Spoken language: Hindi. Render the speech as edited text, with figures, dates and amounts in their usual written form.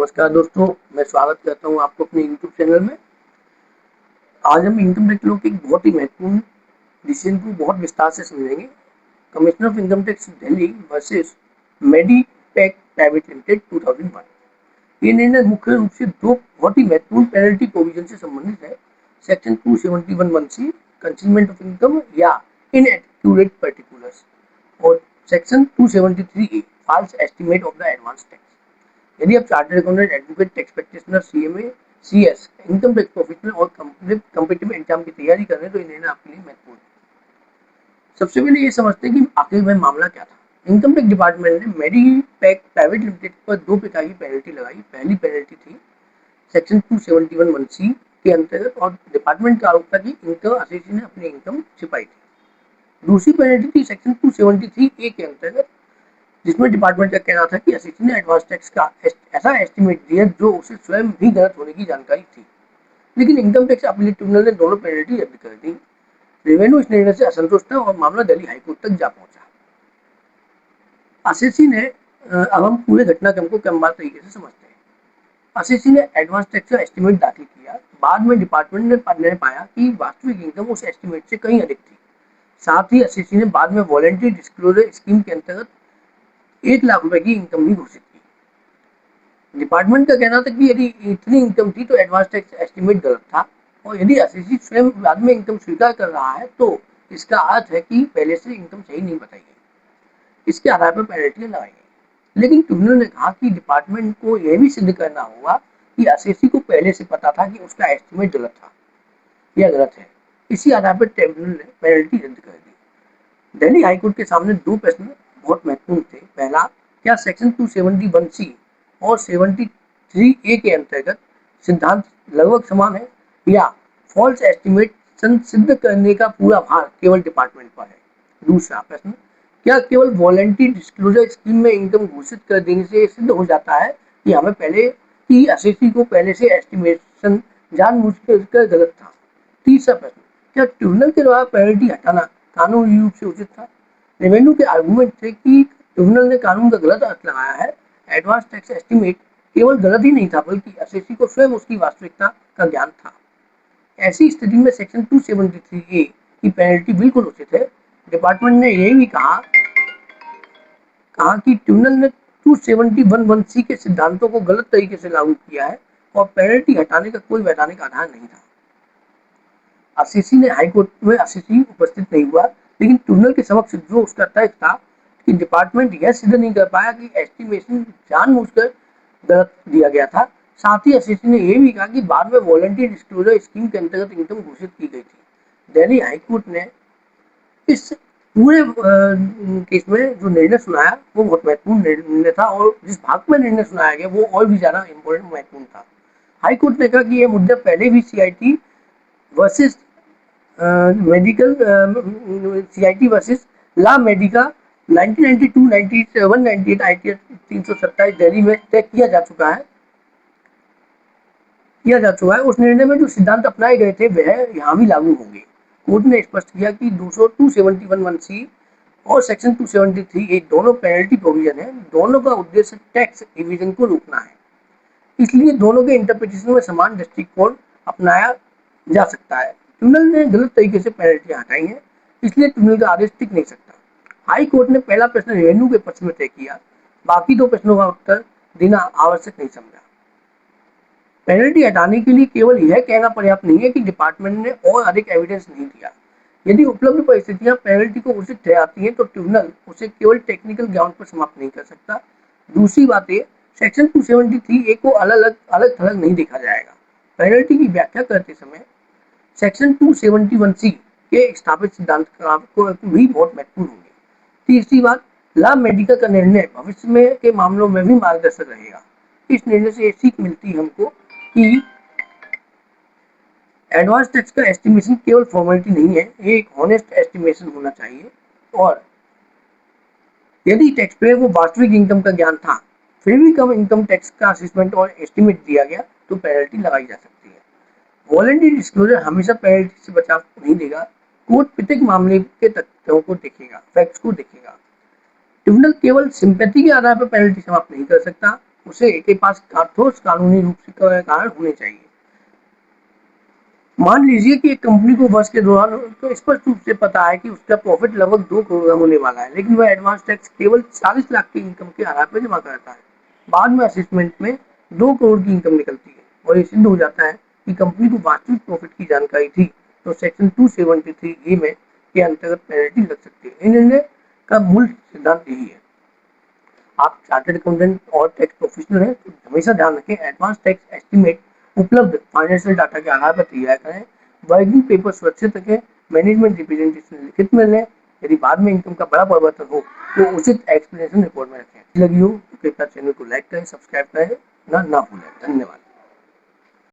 नमस्कार दोस्तों, मैं स्वागत करता हूं आपको अपने यूट्यूब चैनल में। आज हम इनकम टैक्स लॉ के एक बहुत ही महत्वपूर्ण डिसीजन को बहुत विस्तार से समझेंगे। Commissioner of income tax Delhi versus Meditech private limited 2001। ये निर्णय मुख्य रूप से दो बहुत ही महत्वपूर्ण पेनल्टी प्रोविजन से संबंधित है। Section 271(1)(c) concealment of income या इनएक्यूरेट पर्टिकुलर्स और section 273(a) false estimate of the advance tax. यदि आप chartered accountant, advocate, tax practitioner, CMA, CS, income tax professional और कॉम्पिटिटिव एग्जाम की तैयारी कर रहे हैं तो ये निर्णय आपके लिए महत्वपूर्ण है। सबसे पहले ये समझते हैं कि आखिर में मामला क्या था। इनकम टैक्स डिपार्टमेंट ने मेडीपैक प्राइवेट लिमिटेड पर दो प्रकार की पेनल्टी लगाई। पहली पेनल्टी थी सेक्शन 271(1)(c) के अंतर्गत और डिपार्टमेंट का आरोप था कि इनकम असेसी ने अपनी इनकम छिपाई थी। दूसरी पेनल्टी थी सेक्शन 273(a) के अंतर्गत, जिसमें डिपार्टमेंट का कहना था कि असिस्टेंट ने एडवांस टैक्स का ऐसा एस्टिमेट दिया जो उसे स्वयं भी गलत होने की जानकारी थी। लेकिन इनकम टैक्स अपीलेट ट्रिब्यूनल ने दोनों पेनल्टी रद्द कर दी। रेवेन्यू इस निर्णय से असंतुष्ट था और मामला दिल्ली हाईकोर्ट तक जा पहुंचा। असिस्टेंट ने अब हम पूरे घटनाक्रम को क्रमबद्ध तरीके से समझते हैं। असिस्टेंट ने एडवांस टैक्स का एस्टिमेट दाखिल किया। बाद में डिपार्टमेंट ने पाया कि वास्तविक इनकम उस एस्टिमेट से कहीं अधिक थी। साथ ही असिस्टेंट ने बाद में वॉलंटरी डिस्क्लोजर स्कीम के अंतर्गत 1 लाख रुपए की इनकम भी घोषित की। डिपार्टमेंट का कहना था कि यदि इतनी इनकम थी तो एडवांस टैक्स एस्टिमेट गलत था और यदि असिस्टेंट स्वयं बाद में इनकम स्वीकार कर रहा है तो इसका अर्थ है कि पहले से इनकम सही नहीं बताई गई। इसके आधार पर पेनल्टी लगाई गई। लेकिन ट्रिब्यूनल ने कहा कि डिपार्टमेंट को यह भी सिद्ध करना होगा कि असिस्टेंट को पहले से पता था कि उसका एस्टिमेट गलत था या गलत है। इसी आधार पर ट्रिब्यूनल ने पेनल्टी रद्द कर दी। दिल्ली हाईकोर्ट के सामने दो प्रश्न बहुत महत्वपूर्ण थे। पहला, क्या सेक्शन 271(c) और 73(a) के अंतर्गत सिद्धांत लगभग समान है या फॉल्स एस्टिमेशन सिद्ध करने का पूरा भार केवल डिपार्टमेंट पर है। दूसरा प्रश्न, क्या केवल वॉलंटरी डिस्क्लोजर स्कीम में इनकम घोषित कर देने से सिद्ध हो जाता है कि हमें पहले की असेसी को पहले से एस्टिमेशन जानबूझकर गलत था। तीसरा प्रश्न, क्या ट्रिब्यूनल के द्वारा पेनल्टी हटाना कानूनी रूप से उचित था। रेवेन्यू के आर्गुमेंट थे कि ट्रिब्यूनल ने कानून का गलत अर्थ लगाया है। एडवांस टैक्स एस्टिमेट केवल गलत ही नहीं था बल्कि असेसी को स्वयं उसकी वास्तविकता का ज्ञान था। ऐसी स्थिति में सेक्शन 273(a) की पेनल्टी बिल्कुल उचित है। डिपार्टमेंट ने यह भी कहा कि ट्रिब्यूनल ने 271(1)(c) के सिद्धांतों को गलत तरीके से लागू किया है और पेनल्टी हटाने का कोई वैधानिक आधार नहीं था। असिसी ने हाईकोर्ट में असिसी उपस्थित नहीं हुआ, लेकिन ट्रिब्यूनल के समक्ष जो उसका तर्क था कि डिपार्टमेंट यह सिद्ध नहीं कर पाया कि एस्टिमेशन जानबूझकर गलत दिया गया था। साथ ही असिसी ने यह भी कहा कि बाद में वॉलंटरी डिस्क्लोजर स्कीम के अंतर्गत इनकम घोषित की गई थी। दिल्ली हाईकोर्ट ने इस पूरे केस में जो निर्णय सुनाया वो बहुत महत्वपूर्ण निर्णय था और जिस भाग में निर्णय सुनाया गया वो और भी ज्यादा इम्पोर्टेंट महत्वपूर्ण था। हाईकोर्ट ने कहा कि यह मुद्दा पहले भी CIT versus medical CIT versus La Medica 1992, 97, 98 IT 327 Delhi में तय किया जा चुका है। उस निर्णय में जो सिद्धांत अपनाए गए थे वह यहाँ भी लागू होंगे। कोर्ट ने स्पष्ट किया कि 271(1)(c) और सेक्शन 273(a) दोनों पेनल्टी प्रोविजन है। दोनों का उद्देश्य टैक्स इवेजन को रोकना है। इसलिए दोनों के इंटरप्रिटेशन में समान दृष्टिकोण अपनाया जा सकता है। ट्रिब्यूनल ने गलत तरीके से पेनल्टी हटाई है, इसलिए ट्रिब्यूनल का आदेश टिक नहीं सकता। हाई कोर्ट ने पहला प्रश्न रेवेन्यू के पक्ष में तय किया, बाकी दो प्रश्नों का उत्तर देना आवश्यक नहीं समझा। पेनल्टी हटाने के लिए केवल यह कहना पर्याप्त नहीं है कि डिपार्टमेंट ने और अधिक एविडेंस नहीं दिया। यदि उपलब्ध परिस्थितियां पेनल्टी को उचित ठहराती हैं तो ट्रिब्यूनल उसे केवल टेक्निकल ग्राउंड पर समाप्त नहीं कर सकता। दूसरी बात है, सेक्शन 273(a) को अलग थलग नहीं देखा जाएगा। पेनल्टी की व्याख्या करते समय सेक्शन 271(c) के स्थापित सिद्धांत को भी बहुत महत्वपूर्ण होंगे। तीसरी बात, ला मेडिका का निर्णय भविष्य में के मामलों में भी मार्गदर्शक रहेगा। इस निर्णय से एक सीख मिलती है हमको कि एडवांस टैक्स का एस्टिमेशन केवल फॉर्मेलिटी नहीं है, ये एक ऑनेस्ट एस्टिमेशन होना चाहिए और यदि टैक्स पेयर को वास्तविक इनकम का ज्ञान था फिर भी कम इनकम टैक्स का असेसमेंट और एस्टिमेट दिया गया तो पेनल्टी लगाई जा सकती है। वॉलंटरी डिस्क्लोजर हमेशा पेनल्टी से बचाव नहीं देगा। कोर्ट प्रत्येक मामले के तथ्यों को देखेगा, फैक्ट्स को देखेगा। ट्रिब्यूनल केवल सिंपैथी के आधार पर पेनल्टी समाप्त नहीं कर सकता। उसे के पास ठोस कानूनी रूप से कारण होने चाहिए। मान लीजिए कि एक कंपनी को वर्ष के दौरान तो स्पष्ट रूप से पता है कि उसका प्रॉफिट लगभग 2 करोड़ का होने वाला है, लेकिन वह एडवांस टैक्स केवल 40 लाख की इनकम के आधार पर जमा करता है। बाद में असेसमेंट में 2 करोड़ की इनकम निकलती है और ये सिद्ध हो जाता है कि कंपनी को वास्तविक प्रॉफिट की जानकारी थी, तो सेक्शन 273 ए में के अंतर्गत पेनल्टी लग सकती है। इन निर्णय का मूल सिद्धांत यही है। आप चार्टर्ड अकाउंटेंट और टैक्स प्रोफेशनल हैं तो हमेशा ध्यान रखें, एडवांस टैक्स एस्टीमेट उपलब्ध फाइनेंशियल डाटा के आधार पर तैयार करें, वर्किंग पेपर सुरक्षित रखें, मैनेजमेंट रिप्रेजेंटेशन लिखित में लें। यदि बाद में इनकम का बड़ा परिवर्तन हो तो उचित एक्सप्लेनेशन रिपोर्ट में रखें। लगी हो तो कृपया चैनल को लाइक करें, सब्सक्राइब करें ना भूलें। धन्यवाद।